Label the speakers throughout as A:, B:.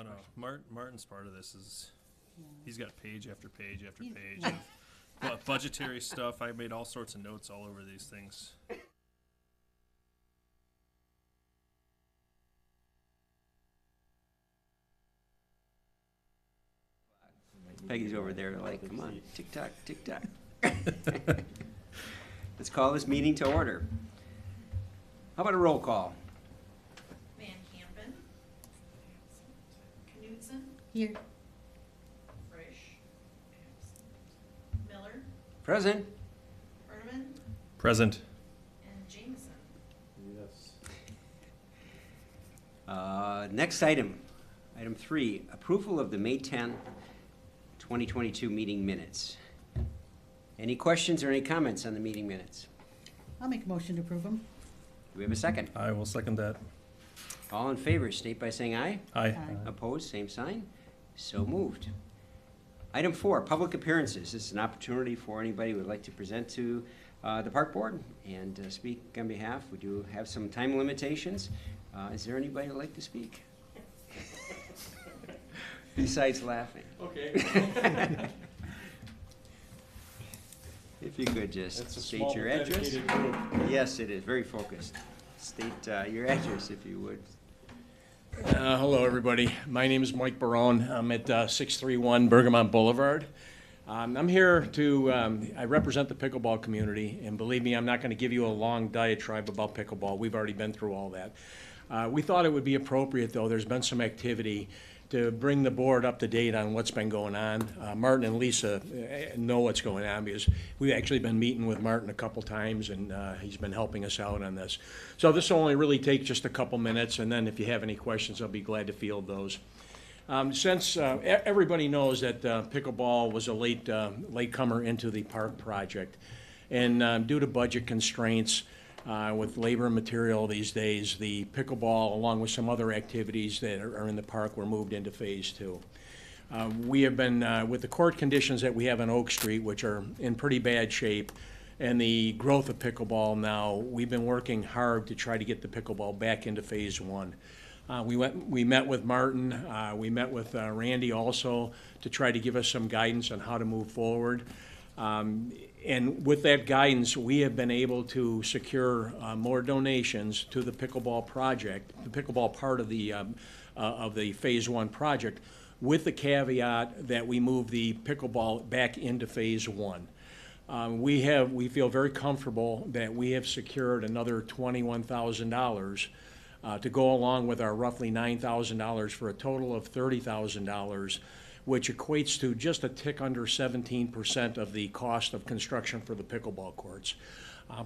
A: I know. Martin's part of this is, he's got page after page after page of budgetary stuff. I made all sorts of notes all over these things.
B: Peggy's over there like, come on, tick-tock, tick-tock. Let's call this meeting to order. How about a roll call?
C: Van Campen. Knudsen.
D: Here.
C: Frisch. Miller.
B: Present.
C: Herman.
A: Present.
C: And Jameson.
B: Next item, item 3, approval of the May 10, 2022 meeting minutes. Any questions or any comments on the meeting minutes?
D: I'll make a motion to approve them.
B: Do we have a second?
A: I will second that.
B: All in favor, state by saying aye.
A: Aye.
B: Opposed, same sign. So moved. Item 4, public appearances. This is an opportunity for anybody who would like to present to the park board and speak on behalf. We do have some time limitations. Is there anybody who'd like to speak? Besides laughing.
E: Okay.
B: If you could just
E: That's a
B: state
E: small,
B: your address.
E: dedicated group.
B: Yes, it is, very focused. State your address if you would.
E: Hello, everybody. My name is Mike Barone. I'm at 631 Bergamot Boulevard. I'm here to, I represent the pickleball community, and believe me, I'm not going to give you a long diatribe about pickleball. We've already been through all that. We thought it would be appropriate, though, there's been some activity to bring the board up to date on what's been going on. Martin and Lisa know what's going on because we've actually been meeting with Martin a couple times, and he's been helping us out on this. So this will only really take just a couple minutes, and then if you have any questions, I'll be glad to field those. Since everybody knows that pickleball was a latecomer into the park project, and due to budget constraints, with labor and material these days, the pickleball, along with some other activities that are in the park, were moved into phase 2. We have been, with the court conditions that we have on Oak Street, which are in pretty bad shape, and the growth of pickleball now, we've been working hard to try to get the pickleball back into phase 1. We met with Martin, we met with Randy also to try to give us some guidance on how to move forward. And with that guidance, we have been able to secure more donations to the pickleball project, the pickleball part of the phase 1 project, with the caveat that we move the pickleball back into phase 1. We feel very comfortable that we have secured another $21,000 to go along with our roughly $9,000 for a total of $30,000, which equates to just a tick under 17% of the cost of construction for the pickleball courts.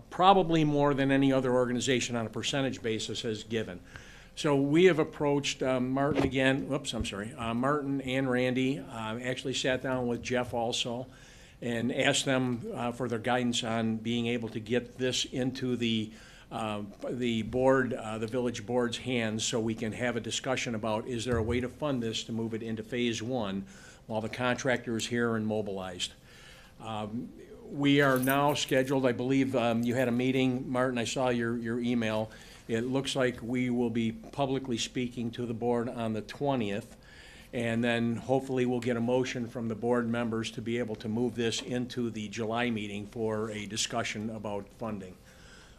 E: Probably more than any other organization on a percentage basis has given. So we have approached Martin again, Martin and Randy, actually sat down with Jeff also and asked them for their guidance on being able to get this into the board, the village board's hands, so we can have a discussion about, is there a way to fund this to move it into phase 1 while the contractor is here and mobilized. We are now scheduled, I believe you had a meeting, Martin, I saw your email. It looks like we will be publicly speaking to the board on the 20th, and then hopefully we'll get a motion from the board members to be able to move this into the July meeting for a discussion about funding.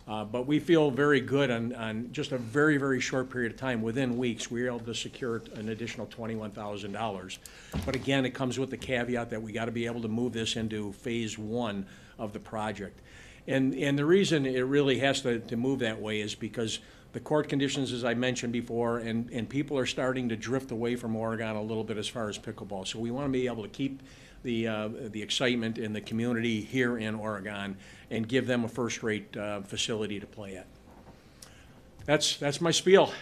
E: But we feel very good on just a very, very short period of time. Within weeks, we were able to secure an additional $21,000. But again, it comes with the caveat that we got to be able to move this into phase 1 of the project. And the reason it really has to move that way is because the court conditions, as I mentioned before, and people are starting to drift away from Oregon a little bit as far as pickleball. So we want to be able to keep the excitement in the community here in Oregon and give them a first-rate facility to play at. That's my spiel.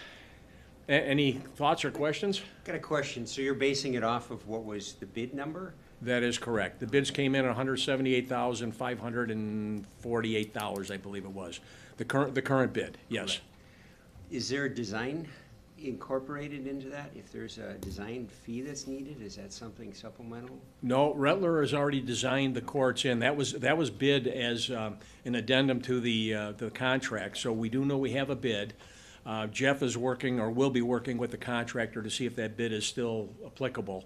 E: Any thoughts or questions?
B: Got a question. So you're basing it off of what was the bid number?
E: That is correct. The bids came in at $178,548, I believe it was. The current bid, yes.
B: Correct. Is there a design incorporated into that? If there's a design fee that's needed, is that something supplemental?
E: No, Rettler has already designed the courts in. That was bid as an addendum to the contract. So we do know we have a bid. Jeff is working, or will be working with the contractor to see if that bid is still applicable.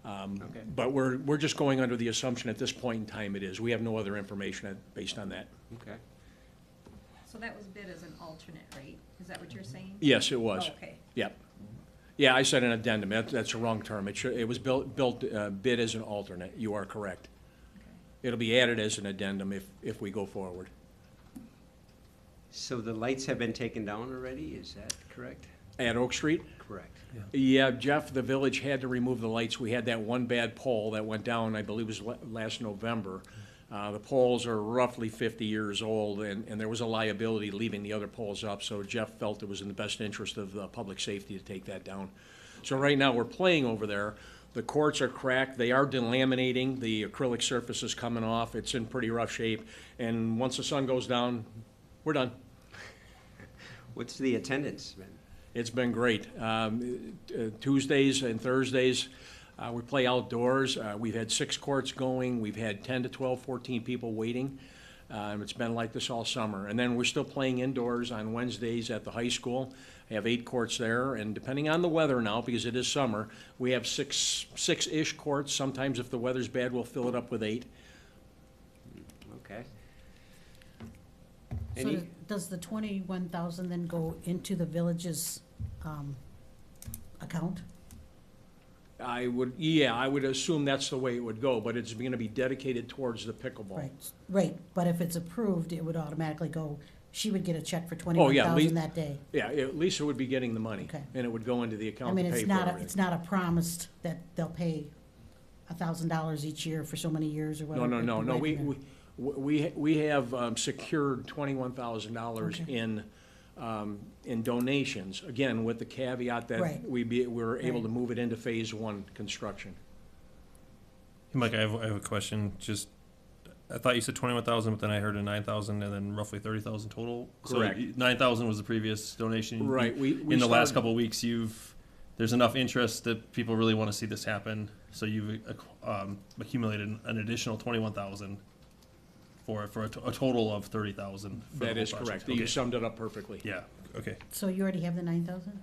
B: Okay.
E: But we're just going under the assumption at this point in time it is. We have no other information based on that.
B: Okay.
F: So that was bid as an alternate rate, is that what you're saying?
E: Yes, it was.
F: Oh, okay.
E: Yep. Yeah, I said an addendum. That's the wrong term. It was bid as an alternate. You are correct.
F: Okay.
E: It'll be added as an addendum if we go forward.
B: So the lights have been taken down already, is that correct?
E: At Oak Street?
B: Correct.
E: Yeah, Jeff, the village had to remove the lights. We had that one bad pole that went down, I believe it was last November. The poles are roughly 50 years old, and there was a liability leaving the other poles up, so Jeff felt it was in the best interest of public safety to take that down. So right now, we're playing over there. The courts are cracked. They are delaminating. The acrylic surface is coming off. It's in pretty rough shape. And once the sun goes down, we're done.
B: What's the attendance been?
E: It's been great. Tuesdays and Thursdays, we play outdoors. We've had 6 courts going. We've had 10 to 12, 14 people waiting. It's been like this all summer. And then we're still playing indoors on Wednesdays at the high school. I have 8 courts there, and depending on the weather now, because it is summer, we have six-ish courts. Sometimes if the weather's bad, we'll fill it up with 8.
B: Okay.
D: So
B: Any,
D: does the 21,000 then go into the village's account?
E: I would assume that's the way it would go, but it's gonna be dedicated towards the pickleball.
D: Right, but if it's approved, it would automatically go, she would get a check for
E: Oh, yeah,
D: 21,000 that day.
E: Yeah, at least it would be getting the money,
D: Okay.
E: and it would go into the
D: I
E: account
D: mean,
E: to pay
D: it's
E: for
D: not,
E: everything.
D: it's not a promise that they'll pay $1,000 each year for so many years or
E: No,
D: whatever.
E: no, no,
D: It'd be
E: no,
D: right in there.
E: we have secured $21,000
D: Okay.
E: in donations, again, with the caveat that
D: Right.
E: we're able to
D: Right.
E: move it into phase 1 construction.
A: Hey, Mike, I have a question. Just, I thought you said 21,000, but then I heard a 9,000 and then roughly 30,000 total.
E: Correct.
A: So 9,000 was the previous donation.
E: Right, we
A: In the last
E: started-
A: couple of weeks, there's enough interest that people really want to see this happen. So you've accumulated an additional 21,000 for a total of 30,000. for the
E: That
A: whole
E: is
A: project.
E: correct,
A: Okay.
E: you summed it up perfectly.
A: Yeah, okay.
D: So you already have the 9,000?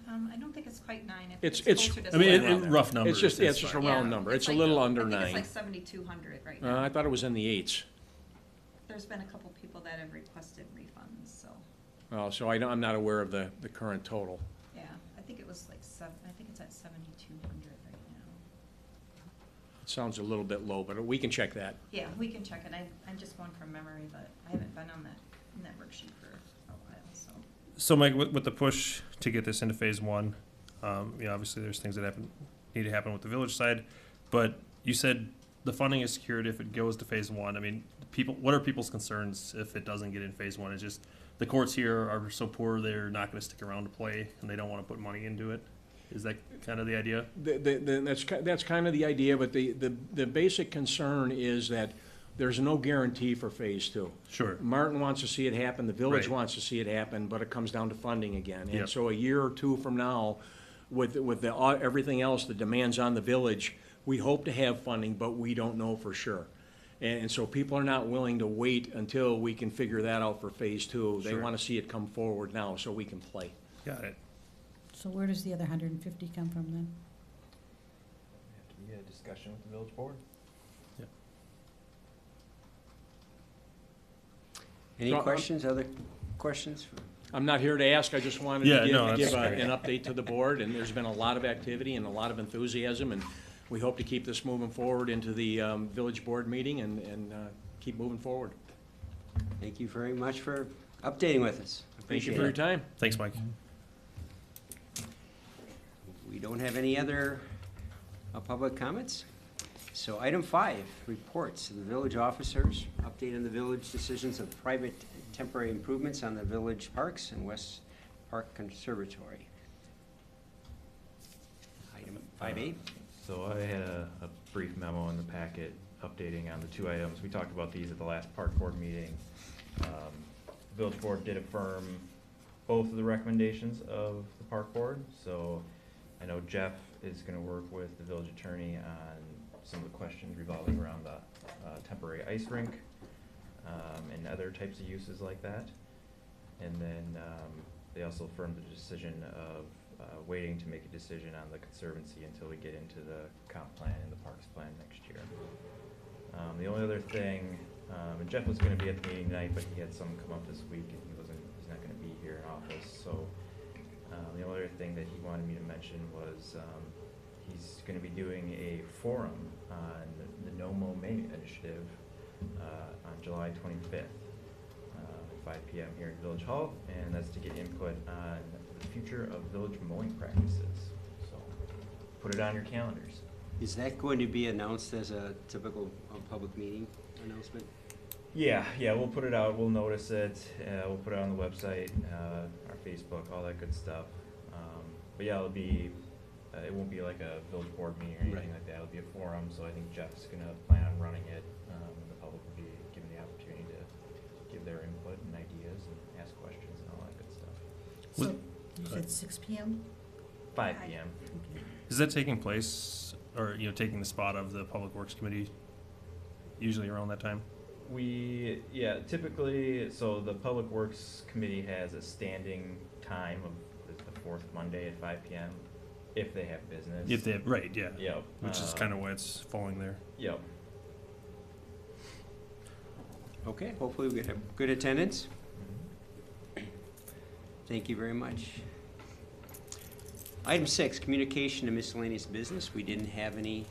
F: I don't think it's quite 9.
E: It's-
F: closer to
A: I mean,
E: around there.
A: rough numbers.
E: It's just, yeah, it's
A: that's
E: just a
A: fine.
E: round number, it's a little under
F: I think
E: 9.
F: it's like 7,200 right now.
E: I thought it was in the 8s.
F: There's been a couple people that have requested refunds, so,
E: Oh, so I'm not aware of the current total.
F: yeah, I think it was like I think it's at 7,200 right now.
E: It sounds a little bit low, but we can check that.
F: Yeah, we can check it. I'm just going from memory, but I haven't been on that worksheet for a while, so.
A: So Mike, with the push to get this into phase 1, obviously there's things that need to happen with the village side, but you said the funding is secured if it goes to phase 1. I mean, what are people's concerns if it doesn't get in phase 1? It's just the courts here are so poor they're not going to stick around to play and they don't want to put money into it. Is that kind of the idea?
E: That's kind of the idea, but the basic concern is that there's no guarantee for phase 2.
A: Sure.
E: Martin wants to see it happen, the village
A: Right.
E: wants to see it happen, but it comes down to funding again.
A: Yep.
E: And so a year or 2 from now, with everything else, the demands on the village, we hope to have funding, but we don't know for sure. And so people are not willing to wait until we can figure that out for phase 2. They
A: Sure.
E: want to see it come forward now so we can play.
A: Got it.
D: So where does the other 150 come from then?
G: Have to be a discussion with the village board.
B: any
E: So,
B: questions, other questions?
E: I'm not here to ask, I just wanted
A: Yeah,
E: to
A: no,
E: give
A: that's great.
E: an update to the board, and there's been a lot of activity and a lot of enthusiasm, and we hope to keep this moving forward into the village board meeting and keep moving forward.
B: Thank you very much for updating with us.
E: Thank you
B: Appreciate
E: for your
B: it.
E: time.
A: Thanks, Mike.
B: We don't have any other public comments. So item 5, reports of the village officers, update on the village decisions of private temporary improvements on the village parks and West Park Conservatory. Item 5A.
G: So I had a brief memo in the packet updating on the 2 items. We talked about these at the last park board meeting. The village board did affirm both of the recommendations of the park board. So I know Jeff is gonna work with the village attorney on some of the questions revolving around the temporary ice rink and other types of uses like that. And then they also affirmed the decision of waiting to make a decision on the Conservancy until we get into the comp plan and the Parks plan next year. The only other thing, and Jeff was going to be at the meeting tonight, but he had something come up this week and he's not going to be here in office. So the only other thing that he wanted me to mention was he's going to be doing a forum on the No Mow May initiative on July 25th, 5 p.m. here in Village Hall, and that's to get input on the future of village mowing practices. So put it on your calendars.
B: Is that going to be announced as a typical public meeting announcement?
G: Yeah, we'll put it out, we'll notice it, we'll put it on the website, our Facebook, all that good stuff. But yeah, it'll be, it won't be like a village board meeting or anything like that, it'll be a forum, so I think Jeff's gonna plan on running it, and the public will be given the opportunity to give their input and ideas and ask questions and all that good stuff.
D: So, you said 6 PM?
G: 5 p.m.
A: Is that taking place, or, you know, taking the spot of the Public Works Committee usually around that time?
G: Yeah, typically, so the Public Works Committee has a standing time of the fourth Monday at 5 p.m. if they have business.
A: If they, right, yeah.
G: Yep.
A: Which is kind of why it's falling there.
G: Yep.
B: Okay, hopefully we get a good attendance. Thank you very much. Item 6, communication and miscellaneous business. We didn't have any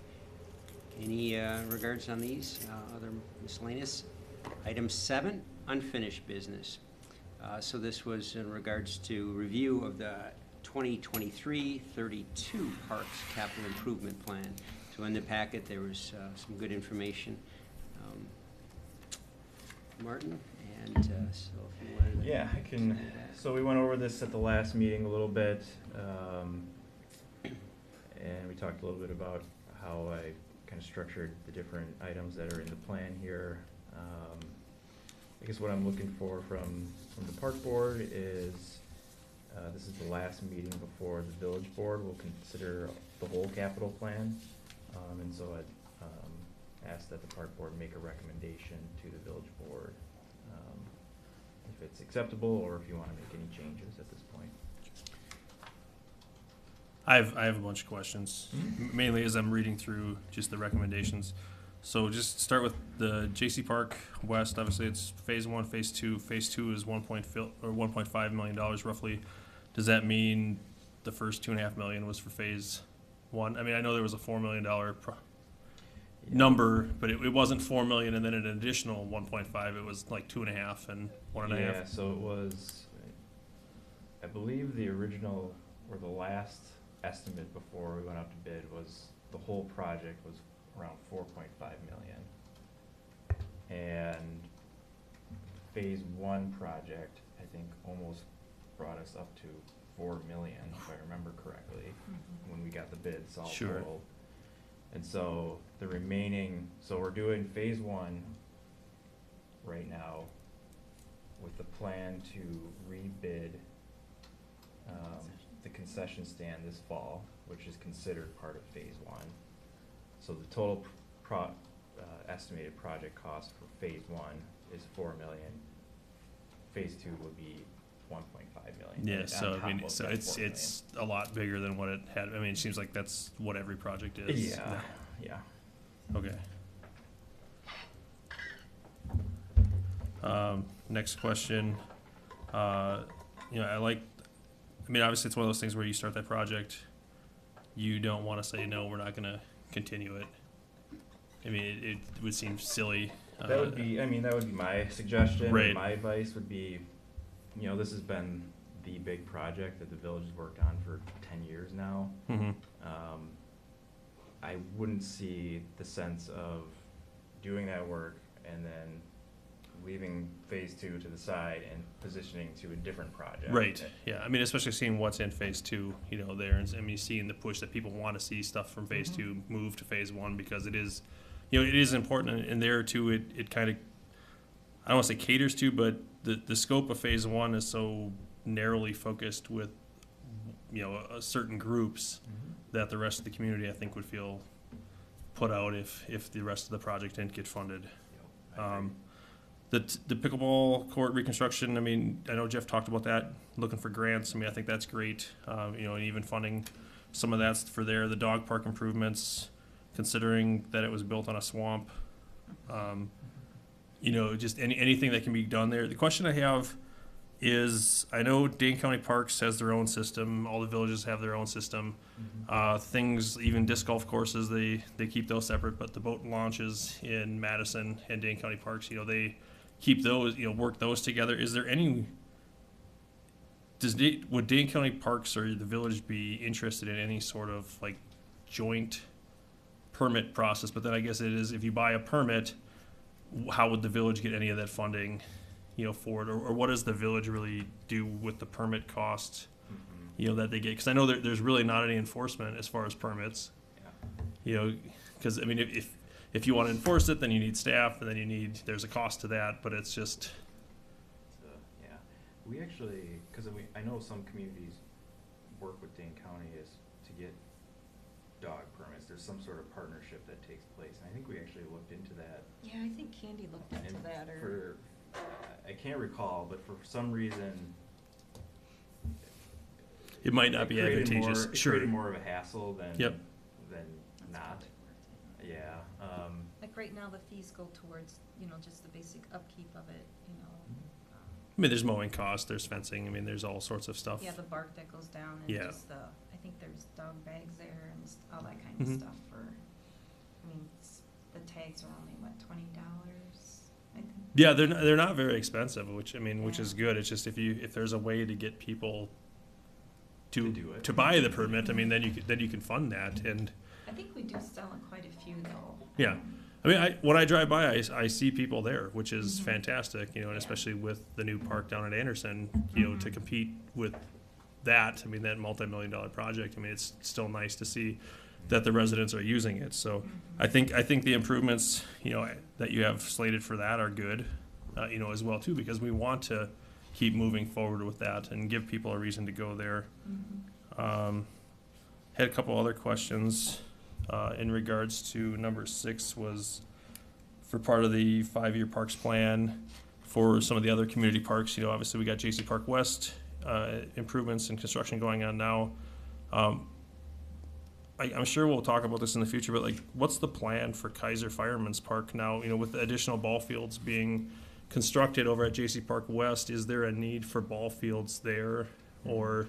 B: regards on these, other miscellaneous. Item 7, unfinished business. So this was in regards to review of the 2023-32 Parks Capital Improvement Plan. So in the packet, there was some good information. Martin, and so if you wanted to.
G: Yeah, I can. So we went over this at the last meeting a little bit, and we talked a little bit about how I kind of structured the different items that are in the plan here. I guess what I'm looking for from the park board is, this is the last meeting before the village board will consider the whole capital plan. And so I'd ask that the park board make a recommendation to the village board, if it's acceptable or if you want to make any changes at this point.
A: I have a bunch of questions, mainly as I'm reading through just the recommendations. So just start with the J.C. Park West. Obviously, it's phase 1, phase 2. Phase 2 is $1.5 million roughly. Does that mean the first $2.5 million was for phase 1? I mean, I know there was a $4 million number, but it wasn't $4 million and then an additional 1.5. It was like 2.5 and 1.5.
G: Yeah, so it was, I believe the original or the last estimate before we went out to bid was the whole project was around 4.5 million. And phase 1 project, I think, almost brought us up to 4 million, if I remember correctly, when we got the bids all
A: Sure.
G: total. And so the remaining, so we're doing phase 1 right now with the plan to rebid the concession stand this fall, which is considered part of phase 1. So the total estimated project cost for phase 1 is 4 million. Phase 2 would be 1.5 million.
A: Yeah,
G: on
A: so
G: top
A: I mean,
G: of
A: so
G: that
A: it's
G: 4 million.
A: it's a lot bigger than what it had. I mean, it seems like that's what every project is.
G: Yeah, yeah.
A: now. Okay. Next question. You know, I mean, obviously it's one of those things where you start that project, you don't want to say, no, we're not going to continue it. I mean, it would seem silly.
G: That would be, I mean, that would be my suggestion.
A: Right.
G: My advice would be, you know, this has been the big project that the village has worked on for 10 years now.
A: Mhm.
G: I wouldn't see the sense of doing that work and then leaving phase 2 to the side and positioning to a different project.
A: Right. Yeah. I mean, especially seeing what's in phase 2, you know, there, and I mean, seeing the push that people want to see stuff from phase 2 move to phase 1 because it is, you know, it is important. And there too, it kind of, I don't want to say caters to, but the scope of phase 1 is so narrowly focused with, you know, certain groups that the rest of the community, I think, would feel put out if the rest of the project didn't get funded. The pickleball court reconstruction, I mean, I know Jeff talked about that, looking for grants. I mean, I think that's great. You know, and even funding some of that's for there. The dog park improvements, considering that it was built on a swamp. You know, just anything that can be done there. The question I have is, I know Dane County Parks has their own system. All the villages have their own system. Things, even disc golf courses, they keep those separate. But the boat launches in Madison and Dane County Parks, you know, they keep those, you know, work those together. Is there any, would Dane County Parks or the village be interested in any sort of like joint permit process? But then I guess it is, if you buy a permit, how would the village get any of that funding, you know, for it? Or what does the village really do with the permit costs, you know, that they get? Because I know there's really not any enforcement as far as permits. You know, because I mean, if you want to enforce it, then you need staff, and then there's a cost to that. But it's just,
G: Yeah, we actually, because I know some communities work with Dane County is to get dog permits. There's some sort of partnership that takes place, and I think we actually looked into that.
F: Yeah, I think Candy looked into
G: And
F: that, or.
G: I can't recall, but for some reason.
A: it might not
G: it
A: be
G: created
A: advantageous.
G: more- It
A: Sure.
G: created more of a hassle than.
A: Yep.
G: Than
F: That's
G: not.
F: probably worth it.
G: Yeah,
F: Like right now, the fees go towards, you know, just the basic upkeep of it, you know.
A: I mean, there's mowing costs, there's fencing. I mean, there's all sorts of stuff.
F: Yeah, the bark that goes down and
A: Yeah.
F: just I think there's dog bags there and all that kind
A: Mhm.
F: of stuff for, I mean, the tags are only, what, $20, I think?
A: Yeah, they're not very expensive, which I mean, which
F: Yeah.
A: is good. It's just if there's a way to get people
G: To do it.
A: to buy the permit, I mean, then you can fund that. And
F: I think we do sell in quite a few though.
A: yeah, I mean, when I drive by, I see people there, which is
F: Mhm.
A: fantastic. You know, and
F: Yeah.
A: especially with the new park down at Anderson, you know, to
F: Mhm.
A: compete with that. I mean, that multi-million-dollar project. I mean, it's still nice to see that the residents are using it. So
F: Mhm.
A: I think the improvements, you know, that you have slated for that are good, you know, as well too, because we want to keep moving forward with that and give people a reason to go there.
F: Mhm.
A: Had a couple other questions in regards to number 6 was for part of the 5-year parks plan for some of the other community parks. You know, obviously we got JC Park West improvements and construction going on now. I'm sure we'll talk about this in the future, but like, what's the plan for Kaiser Fireman's Park now? You know, with the additional ball fields being constructed over at JC Park West, is there a need for ball fields there? Or,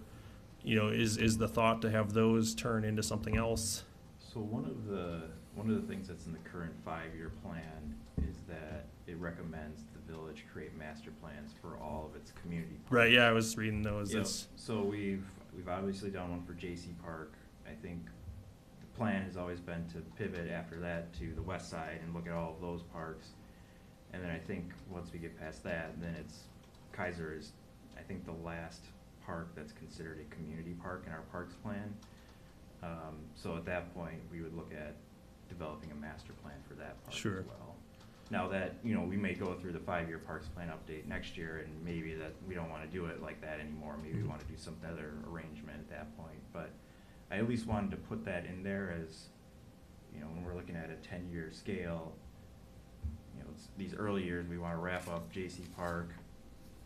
A: you know, is the thought to have those turn into something else?
G: So one of the things that's in the current 5-year plan is that it recommends the village create master plans for all of its community parks.
A: Right, yeah, I was reading those.
G: Yep.
A: It's,
G: So we've obviously done one for JC Park. I think the plan has always been to pivot after that to the west side and look at all of those parks. And then I think once we get past that, then Kaiser is, I think, the last park that's considered a community park in our parks plan. So at that point, we would look at developing a master plan for that park
A: Sure.
G: as well. Now that, you know, we may go through the 5-year parks plan update next year, and maybe that we don't wanna do it like that anymore. Maybe we wanna do some other arrangement at that point, but I at least wanted to put that in there as, you know, when we're looking at a 10-year scale, you know, these early years, we wanna wrap up JC Park.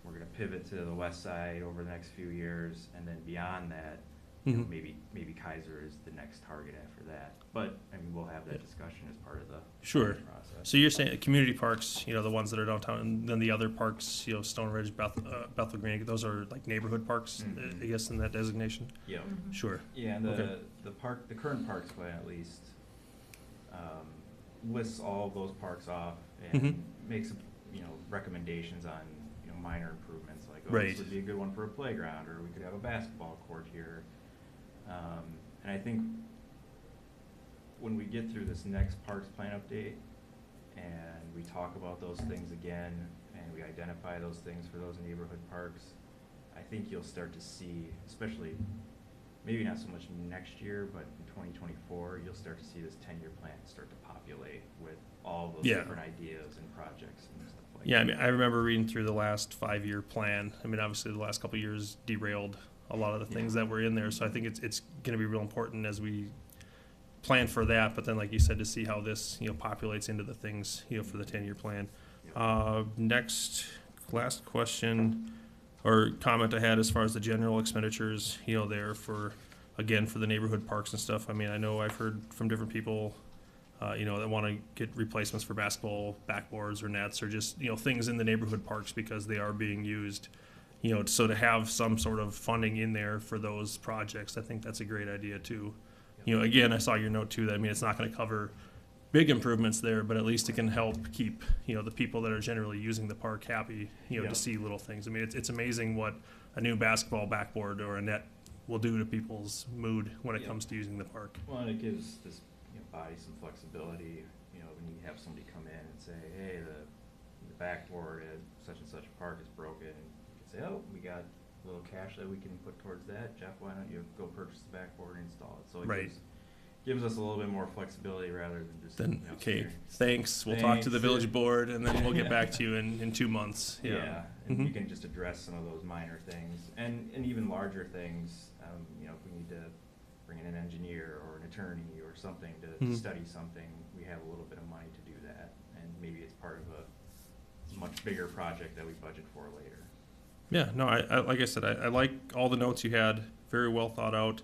G: We're gonna pivot to the west side over the next few years, and then beyond that, you know,
A: Mhm.
G: maybe Kaiser is the next target after that. But, I mean, we'll have that discussion as part of the
A: Sure.
G: process.
A: So you're saying community parks, you know, the ones that are downtown, and then the other parks, you know, Stone Ridge, Bethel Green, those are like neighborhood parks,
G: Mhm.
A: I guess, in that designation?
G: Yeah.
F: Mhm.
A: Sure.
G: Yeah, and
A: Okay.
G: the current parks plan at least, lists all of those parks off and
A: Mhm.
G: makes, you know, recommendations on, you know, minor improvements, like, oh,
A: Right.
G: this would be a good one for a playground, or we could have a basketball court here. And I think when we get through this next parks plan update, and we talk about those things again, and we identify those things for those neighborhood parks, I think you'll start to see, especially, maybe not so much next year, but in 2024, you'll start to see this 10-year plan start to populate with all those
A: Yeah.
G: different ideas and projects and stuff like that.
A: Yeah, I mean, I remember reading through the last 5-year plan. I mean, obviously, the last couple of years derailed a lot of the things
G: Yeah.
A: that were in there, so I think it's gonna be real important as we plan for that, but then, like you said, to see how this, you know, populates into the things, you know, for the 10-year plan. Next, last question or comment I had as far as the general expenditures, there for, again, for the neighborhood parks and stuff. I mean, I know I've heard from different people, that want to get replacements for basketball backboards or nets or just, things in the neighborhood parks because they are being used. So to have some sort of funding in there for those projects, I think that's a great idea too. Again, I saw your note too, that, I mean, it's not going to cover big improvements there, but at least it can help keep, the people that are generally using the park happy,
G: Yeah.
A: to see little things. I mean, it's amazing what a new basketball backboard or a net will do to people's mood when it
G: Yeah.
A: comes to using the park.
G: Well, and it gives this, body some flexibility, when you have somebody come in and say, hey, the backboard at such and such a park is broken, and you can say, oh, we got a little cash that we can put towards that. Jeff, why don't you go purchase the backboard and install it? So it
A: Right.
G: gives us a little bit more flexibility rather than just,
A: Then, okay,
G: sitting-
A: thanks, we'll talk to the
G: Thanks.
A: village board and then we'll get back to you in 2 months.
G: Yeah, and you
A: Mhm.
G: can just address some of those minor things, and even larger things, if we need to bring in an engineer or an attorney or something to
A: Mhm.
G: study something, we have a little bit of money to do that, and maybe it's part of a much bigger project that we budget for later.
A: Yeah, no, I like I said, I like all the notes you had, very well thought out.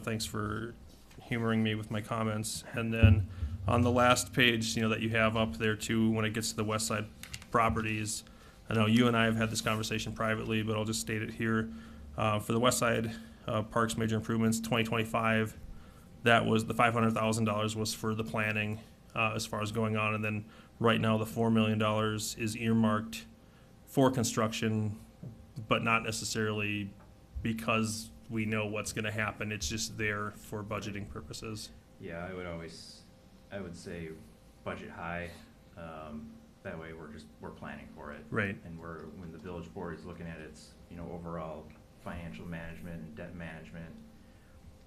A: Thanks for humoring me with my comments. And then on the last page, that you have up there too, when it gets to the west side properties, I know you and I have had this conversation privately, but I'll just state it here. For the west side parks major improvements, 2025, that was the $500,000 was for the planning as far as going on. And then right now, the $4 million is earmarked for construction, but not necessarily because we know what's going to happen. It's just there for budgeting purposes.
G: Yeah, I would say budget high, that way we're planning for it.
A: Right.
G: And when the village board is looking at its, overall financial management and debt management,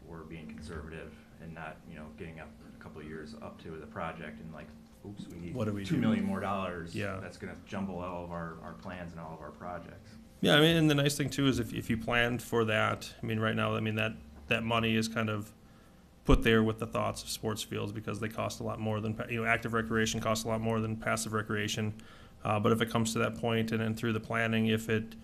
G: we're being conservative and not, getting up a couple of years up to the project and like, oops, we need
A: What do we
G: $2
A: do?
G: million more dollars.
A: Yeah.
G: That's gonna jumble all of our plans and all of our projects.
A: Yeah, I mean, and the nice thing too is if you planned for that, I mean, right now, I mean, that money is kind of put there with the thoughts of sports fields because they cost a lot more than, active recreation costs a lot more than passive recreation. But if it comes to that point and then through the planning, if it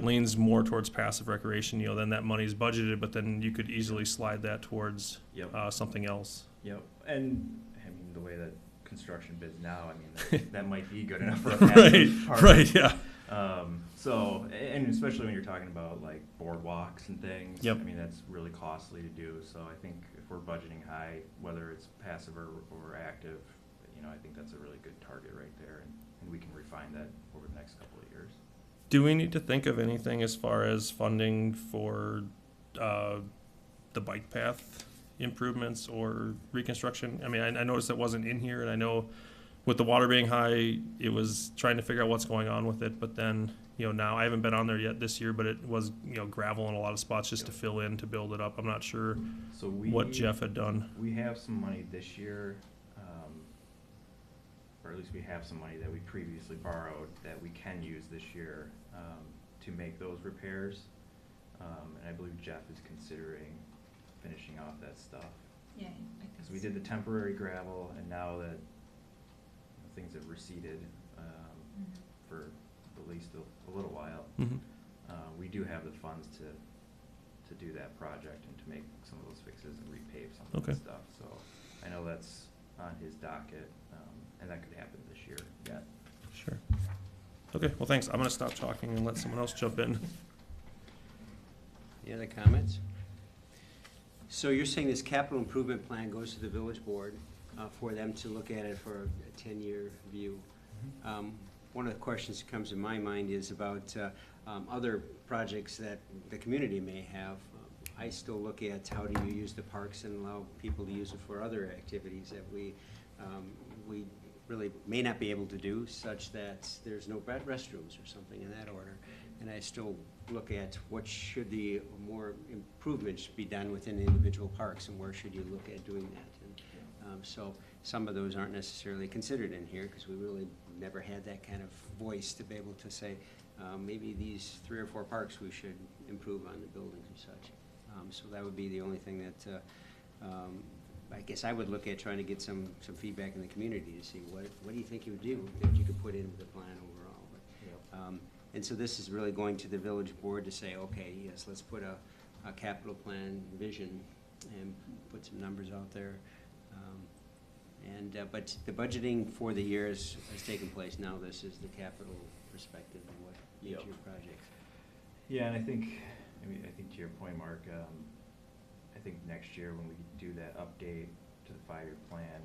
A: leans more towards passive recreation, then that money's budgeted, but then you could easily slide that towards
G: Yep.
A: something else.
G: Yep, and, I mean, the way that construction bids now, I mean, that might be good enough for a passive park.
A: Right, yeah.
G: So, and especially when you're talking about like boardwalks and things.
A: Yep.
G: I mean, that's really costly to do, so I think if we're budgeting high, whether it's passive or active, I think that's a really good target right there, and we can refine that over the next couple of years.
A: Do we need to think of anything as far as funding for the bike path improvements or reconstruction? I mean, I noticed it wasn't in here, and I know with the water being high, it was trying to figure out what's going on with it. But then, now I haven't been on there yet this year, but it was, gravel in a lot of spots just to fill in, to build it up. I'm not sure
G: So
A: what Jeff had done.
G: We have some money this year, or at least we have some money that we previously borrowed that we can use this year to make those repairs. And I believe Jeff is considering finishing off that stuff.
F: Yeah, I think
G: Because we did the temporary gravel, and now that things have receded for at least a little while,
A: Mhm.
G: we do have the funds to do that project and to make some of those fixes and repave some of
A: Okay.
G: the stuff. So I know that's on his docket, and that could happen this year yet.
A: Sure. Okay, well, thanks. I'm going to stop talking and let someone else jump in.
B: Any other comments? So you're saying this capital improvement plan goes to the village board for them to look at it for a 10-year view? One of the questions that comes to my mind is about other projects that the community may have. I still look at how do you use the parks and allow people to use it for other activities that we really may not be able to do, such that there's no restrooms or something in that order. And I still look at what should the more improvements be done within the individual parks and where should you look at doing that. And so some of those aren't necessarily considered in here because we really never had that kind of voice to be able to say, maybe these 3 or 4 parks we should improve on the buildings and such. So that would be the only thing that I guess I would look at trying to get some feedback in the community to see what do you think you would do that you could put into the plan overall. But, and so this is really going to the village board to say, okay, yes, let's put a capital plan vision and put some numbers out there. But the budgeting for the years has taken place. Now this is the capital perspective of what each
G: Yep.
B: year projects.
G: Yeah, and I think to your point, Mark, I think next year when we do that update to the 5-year plan,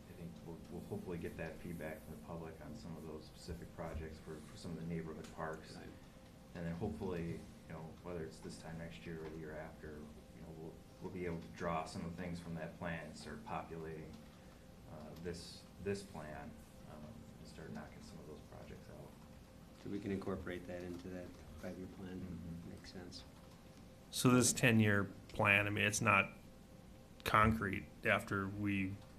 G: I think we'll hopefully get that feedback from the public on some of those specific projects for some of the neighborhood parks.
B: Right.
G: And then hopefully, whether it's this time next year or the year after, we'll be able to draw some of the things from that plan and start populating this plan, and start knocking some of those projects out.
B: So we can incorporate that into that 5-year plan.
G: Mhm.
B: Makes sense.
A: So this 10-year plan, I mean, it's not concrete after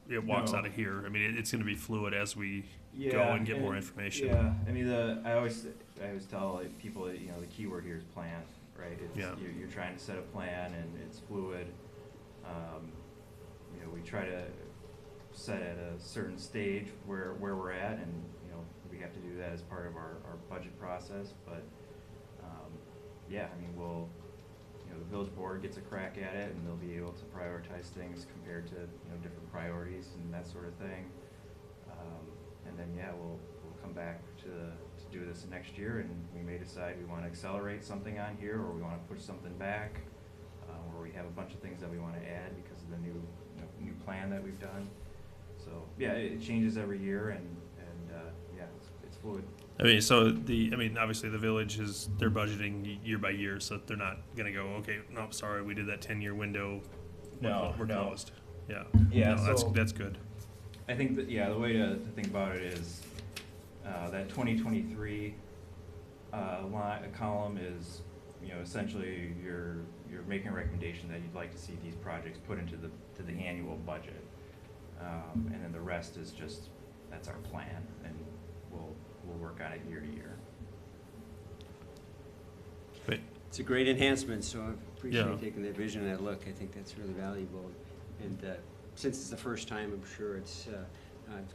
A: it walks
G: No.
A: out of here. I mean, it's gonna be fluid as we go
G: Yeah,
A: and get more information.
G: Yeah, I mean, I always tell people that, the key word here is plan, right? It's,
A: Yeah.
G: You're trying to set a plan and it's fluid. We try to set at a certain stage where we're at, and, we have to do that as part of our budget process, but, yeah, I mean, the village board gets a crack at it, and they'll be able to prioritize things compared to, different priorities and that sort of thing. And then, yeah, we'll come back to do this next year, and we may decide we want to accelerate something on here, or we want to push something back, or we have a bunch of things that we want to add because of the new plan that we've done. So, yeah, it changes every year, and yeah, it's fluid.
A: I mean, obviously the village they're budgeting year by year, so they're not gonna go, okay, no, sorry, we did that 10-year window. We're closed. Yeah.
G: Yeah,
A: No,
G: so-
A: that's good.
G: I think that, yeah, the way to think about it is, that 2023 column is, essentially you're making a recommendation that you'd like to see these projects put into the annual budget. And then the rest is just, that's our plan, and we'll work on it year to year.
A: But
B: It's a great enhancement, so I appreciate
A: Yeah.
B: taking that vision and that look. I think that's really valuable. And since it's the first time, I'm sure it's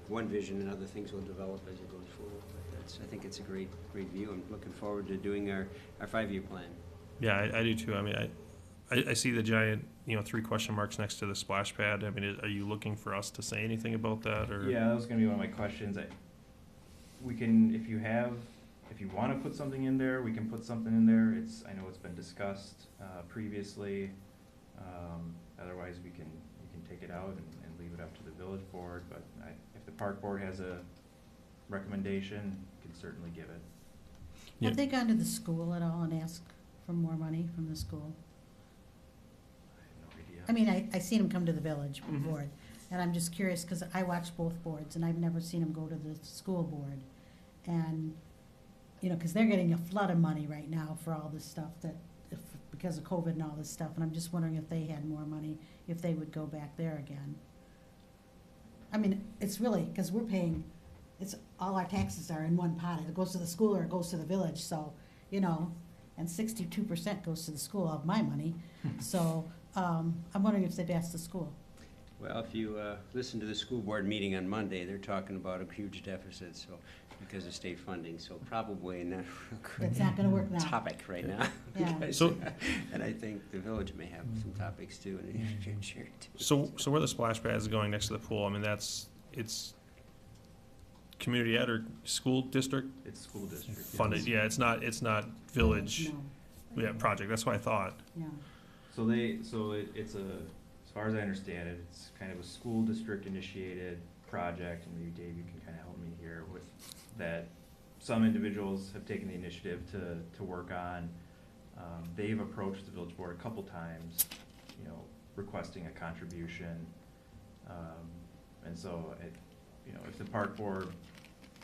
B: one vision, and other things will develop as it goes forward. But I think it's a great view. I'm looking forward to doing our 5-year plan.
A: yeah, I do too. I mean, I see the giant, 3 question marks next to the splash pad. I mean, are you looking for us to say anything about that, or?
G: Yeah, that was gonna be one of my questions. We can, if you wanna put something in there, we can put something in there. I know it's been discussed, previously. Otherwise, we can take it out and leave it up to the village board, but if the park board has a recommendation, you can certainly give it.
A: Yeah.
D: Have they gone to the school at all and asked for more money from the school?
G: I have no idea.
D: I mean, I seen them come to the village
G: Mhm.
D: board, and I'm just curious, because I watch both boards, and I've never seen them go to the school board. And, because they're getting a flood of money right now for all this stuff because of COVID and all this stuff, and I'm just wondering if they had more money, if they would go back there again. I mean, it's really, because we're paying, all our taxes are in one pot, it goes to the school or it goes to the village, so, and 62% goes to the school of my money, so, I'm wondering if they've asked the school.
B: Well, if you listen to the school board meeting on Monday, they're talking about a huge deficit, so, because of state funding, so probably not a good
D: It's not gonna work now.
B: topic right now.
D: Yeah.
B: Because-
A: So-
B: And I think the village may have some topics too in the near future. too.
A: So where the splash pad is going next to the pool, I mean, it's community ed or school district
G: It's school district. yes.
A: funded, yeah, it's not village,
D: No,
A: yeah, project, that's what I thought.
D: yeah.
G: So it's as far as I understand it, it's kind of a school district initiated project, and maybe Dave, you can kind of help me here with that. Some individuals have taken the initiative to work on. They've approached the village board a couple times, requesting a contribution. And so if the park board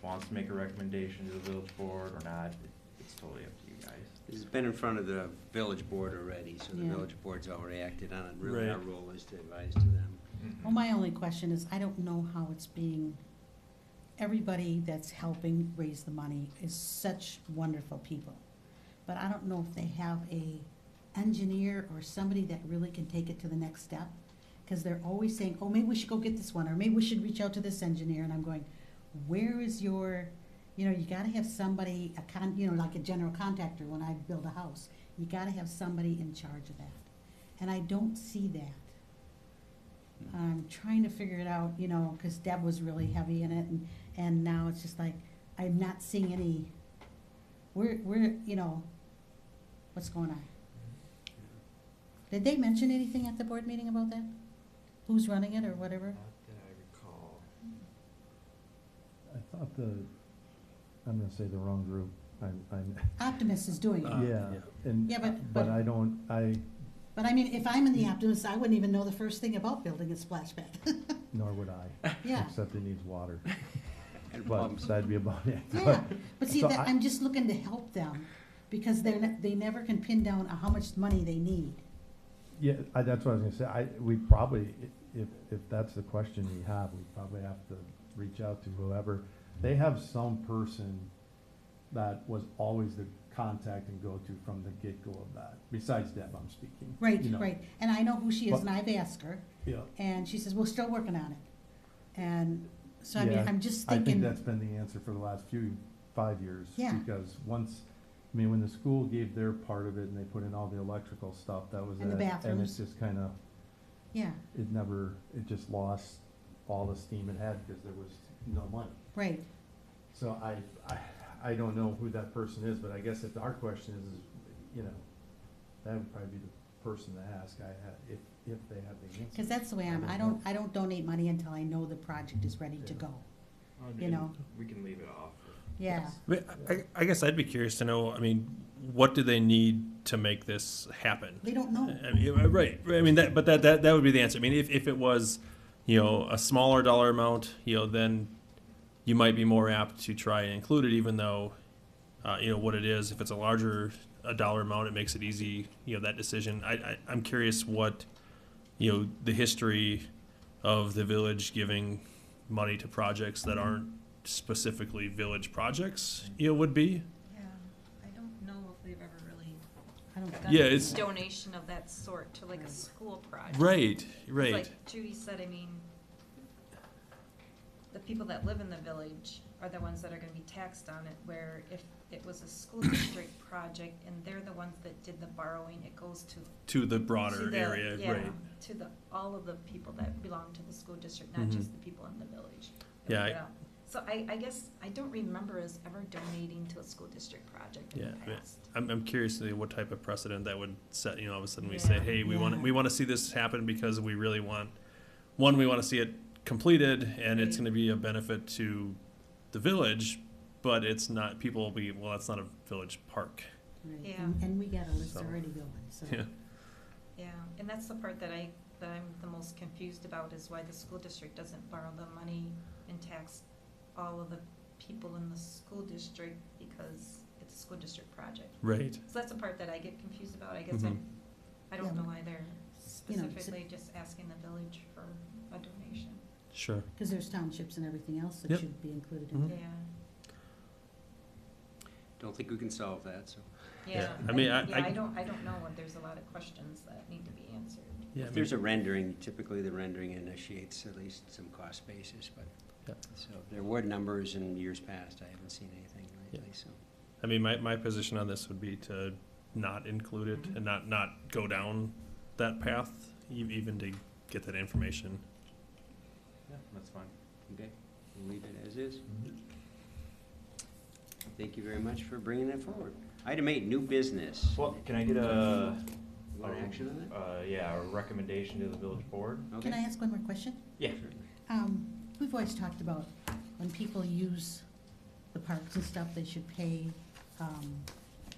G: wants to make a recommendation to the village board or not, it's totally up to you guys.
B: This has been in front of the village board already, so the
D: Yeah.
B: village board's already acted on it. Really, our
A: Right.
B: role is to advise to them.
D: Well, my only question is, I don't know how it's being, everybody that's helping raise the money is such wonderful people. But I don't know if they have a engineer or somebody that really can take it to the next step Because they're always saying, oh, maybe we should go get this one, or maybe we should reach out to this engineer, and I'm going, where is your, you gotta have somebody, like a general contractor when I build a house, you gotta have somebody in charge of that. And I don't see that. I'm trying to figure it out, because Deb was really heavy in it, and now it's just like, I'm not seeing any, we're, what's going on? Did they mention anything at the board meeting about that? Who's running it or whatever?
H: I thought I'm gonna say the wrong group. I'm,
D: Optimus is doing it.
H: yeah, and,
D: Yeah, but
H: but I don't,
D: But I mean, if I'm in the Optimus, I wouldn't even know the first thing about building a splash pad.
H: nor would I,
D: Yeah,
H: except it needs water.
B: And
H: But
B: pumps.
H: that'd be about it.
D: yeah. But see,
H: So
D: that,
H: I-
D: I'm just looking to help them, because they never can pin down how much money they need.
H: Yeah, that's what I was gonna say. We probably, if that's the question we have, we probably have to reach out to whoever. They have some person that was always the contact and go-to from the get-go of that, besides Deb, I'm speaking.
D: Right,
H: you know.
D: right. And I know who she is,
H: But-
D: and I've asked her,
H: Yeah.
D: and she says, we're still working on it. And so, I mean,
H: Yeah,
D: I'm just
H: I think
D: thinking,
H: that's been the answer for the last 5 years.
D: Yeah.
H: Because when the school gave their part of it and they put in all the electrical stuff, that was it.
D: And the bathrooms.
H: And it just kinda,
D: yeah,
H: it just lost all the steam it had because there was no money.
D: right.
H: So I don't know who that person is, but I guess if our question is, that would probably be the person to ask, if they have the answer.
D: Because that's the way I don't donate money until I know the project is ready to go,
G: We can leave it off.
D: yeah.
A: I mean, I guess I'd be curious to know, I mean, what do they need to make this happen?
D: They don't know.
A: I mean, right. I mean, that would be the answer. I mean, if it was, a smaller dollar amount, then you might be more apt to try and include it, even though, what it is. If it's a dollar amount, it makes it easy, that decision. I'm curious what, the history of the village giving money to projects that aren't specifically village projects, would be.
F: Yeah, I don't know if they've ever really
D: I don't,
F: done
A: Yeah,
F: a
A: it's-
F: donation of that sort to like a school project.
A: Right,
F: 'Cause
A: right.
F: Like Judy said, I mean, the people that live in the village are the ones that are gonna be taxed on it, where if it was a school district project and they're the ones that did the borrowing, it goes
A: To the
F: to
A: broader
F: the-
A: area,
F: yeah,
A: right.
F: to all of the people that belong to the school district, not
A: Mhm.
F: just the people in the village.
A: Yeah,
F: So I guess, I don't remember us ever donating to a school district project in the
A: Yeah, yeah.
F: past.
A: I'm curious to what type of precedent that would set, all of a sudden we say,
F: Yeah.
A: hey, we
D: Yeah.
A: want to see this happen because we really want, we want to see it completed and it's
F: Right.
A: going to be a benefit to the village, but it's not, people will be, well, that's not a village park.
D: right.
F: Yeah.
D: And we got a list
A: So,
D: already going, so.
A: Yeah.
F: Yeah, and that's the part that I'm the most confused about, is why the school district doesn't borrow the money and tax all of the people in the school district, because it's a school district project.
A: Right.
F: So that's the part that I get confused about. I guess
A: Mhm.
F: I don't
D: Yeah.
F: know why they're
D: You know,
F: specifically just asking the village for a donation.
A: Sure.
D: Because there's townships and everything else that
A: Yep.
D: should be included in
A: Mhm.
D: there.
F: Yeah,
B: Don't think we can solve that, so.
F: yeah.
A: I mean,
F: Yeah,
A: I-
F: I don't know, there's a lot of questions that need to be answered.
A: Yeah. I
B: If there's a
A: mean,
B: rendering, typically the rendering initiates at least some cost basis, but,
A: Yeah.
B: so there were numbers in years past, I haven't seen anything lately, so.
A: I mean, my position on this would be to not include it and not go down that path, even to get that information.
G: Yeah, that's fine.
B: Okay, we'll leave it as is. Thank you very much for bringing that forward. Item 8, new business.
G: Well, can I get
B: You want action on that?
G: a recommendation to the village board?
D: Can I
B: Okay.
D: ask one more question?
G: Yeah.
D: We've always talked about when people use the parks and stuff, they should pay,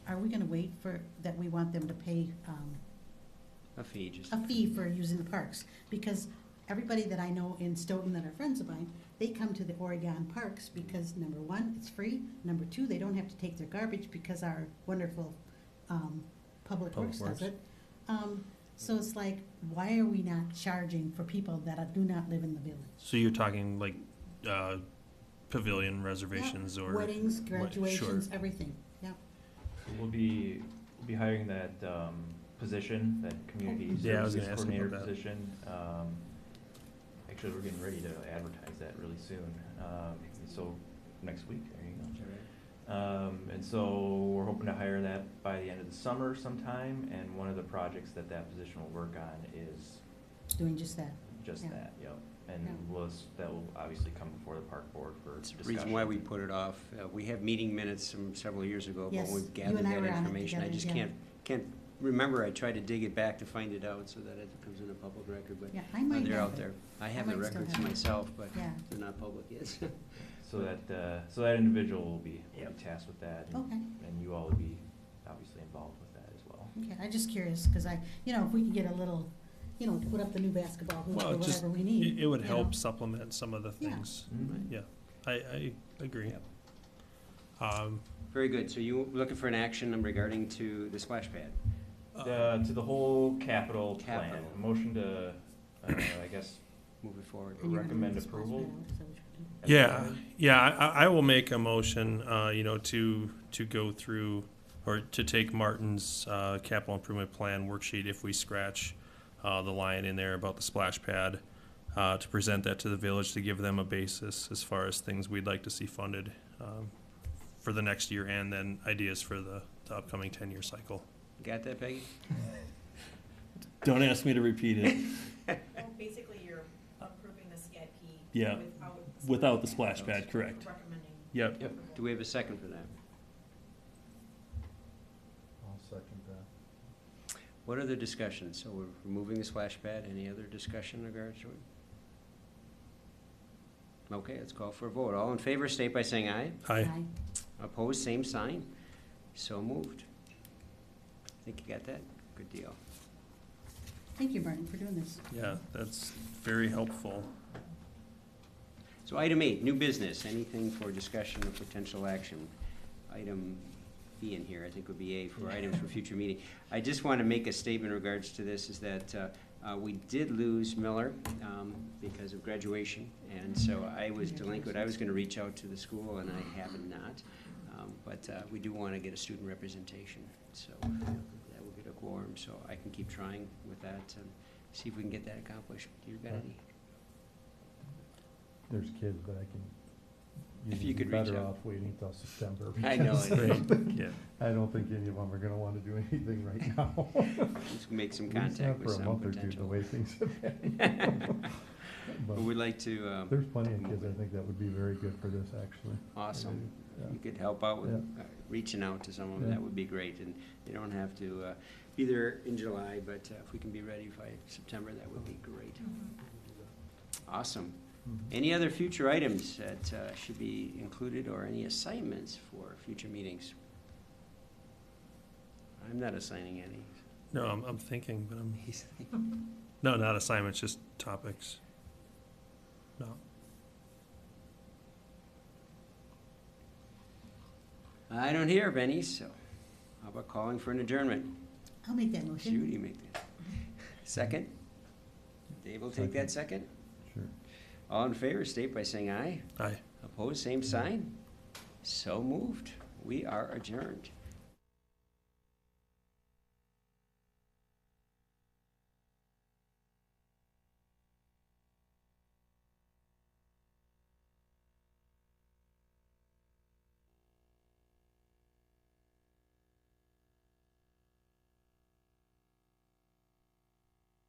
D: are we gonna wait for, that we want them to pay,
B: A fee, just.
D: a fee for using the parks? Because everybody that I know in Stoughton that are friends of mine, they come to the Oregon parks because, number one, it's free. Number two, they don't have to take their garbage because our wonderful, Public Works does it. So it's like, why are we not charging for people that do not live in the village?
A: So you're talking like pavilion reservations
D: Yeah,
A: or
D: weddings,
A: what-
D: graduations, everything, yeah.
G: We'll be hiring that, position, that community
A: Yeah, I was
G: services
A: gonna ask
G: coordinator
A: about that.
G: position. Actually, we're getting ready to advertise that really soon. So next week, there you go. And so we're hoping to hire that by the end of the summer sometime, and one of the projects that that position will work on is
D: Doing just that.
G: just
D: Yeah.
G: that, yep. And
D: Yeah.
G: that will obviously come before the park board for
B: That's the
G: discussion.
B: reason why we put it off. We have meeting minutes from several years ago, but
D: Yes,
B: we've
D: you
B: gathered
D: and I
B: that
D: were on it
B: information. I
D: together,
B: just
D: yeah.
B: can't remember. I tried to dig it back to find it out so that it comes in a public record, but
D: Yeah, I might
B: they're
D: have
B: out
D: it.
B: there. I have
D: I
B: the
D: might still
B: records
D: have it.
B: myself, but
D: Yeah,
B: they're not public yet.
G: So that individual will be
B: Yep.
G: tasked with that.
D: okay,
G: And you all will be obviously involved with that as well.
D: okay, I'm just curious, because if we could get a little, to put up the new basketball hoop
A: Well,
D: or
A: it just,
D: whatever we need.
A: it would
D: you
A: help
D: know.
A: supplement some of the
D: Yeah.
A: things.
G: Mhm.
A: Yeah, I agree.
B: Yep.
A: Um,
B: Very good. So you looking for an action regarding to the splash pad?
G: To the whole capital plan,
B: Capital.
G: motion to, I guess,
B: Move it forward.
D: And you're gonna
G: recommend
D: move the splash
G: approval.
D: pad out, is that what you're doing?
G: at the
A: Yeah,
G: moment.
A: yeah, I will make a motion, to go through, or to take Martin's, capital improvement plan worksheet if we scratch, the line in there about the splash pad, to present that to the village, to give them a basis as far as things we'd like to see funded, for the next year, and then ideas for the upcoming 10-year cycle.
B: Got that, Peggy?
A: Don't ask me to repeat it.
C: Well, basically, you're approving the CIP.
A: Yeah, without the splash pad, correct.
C: Recommending.
A: Yep.
G: Yep.
B: Do we have a second for that?
H: I'll second that.
B: What other discussions? So we're removing the splash pad. Any other discussion in regards to it? Okay, let's call for a vote. All in favor, state by saying aye.
A: Hi.
B: Opposed, same sign. So moved. Think you got that? Good deal.
D: Thank you, Martin, for doing this.
A: Yeah, that's very helpful.
B: So item 8, new business. Anything for discussion or potential action? Item B in here, I think would be A for items for future meeting. I just want to make a statement in regards to this, is that we did lose Miller because of graduation, and so I was delinquent. I was going to reach out to the school, and I have not. But we do want to get a student representation, so that will get a quorum, so I can keep trying with that and see if we can get that accomplished. Do you got any?
H: There's kids, but I can,
B: If you
H: you'd be
B: could reach
H: better
B: out.
H: off waiting till September.
B: I know
H: because
B: it.
A: Yeah.
H: I don't think any of them are gonna wanna do anything right now.
B: Let's make some
H: At least not
B: contact with
H: for a
B: some
H: month or two, the
B: potential.
H: way things have been.
B: But
H: But
B: we'd like to,
H: there's plenty of kids, I think that would be very good for this, actually.
B: awesome.
H: Yeah.
B: You could help out with
H: Yeah.
B: reaching out to some of them,
H: Yeah.
B: that would be great. And you don't have to be there in July, but if we can be ready by September, that would be great. Awesome.
H: Mhm.
B: Any other future items that should be included, or any assignments for future meetings? I'm not assigning any.
A: No, I'm thinking, but no, not assignments, just topics. No.
B: I don't hear of any, so how about calling for an adjournment?
D: I'll make that motion.
B: Judy, make that. Second? Dave will take that second?
H: Sure.
B: All in favor, state by saying aye.
A: Aye.
B: Opposed, same sign. So moved. We are adjourned.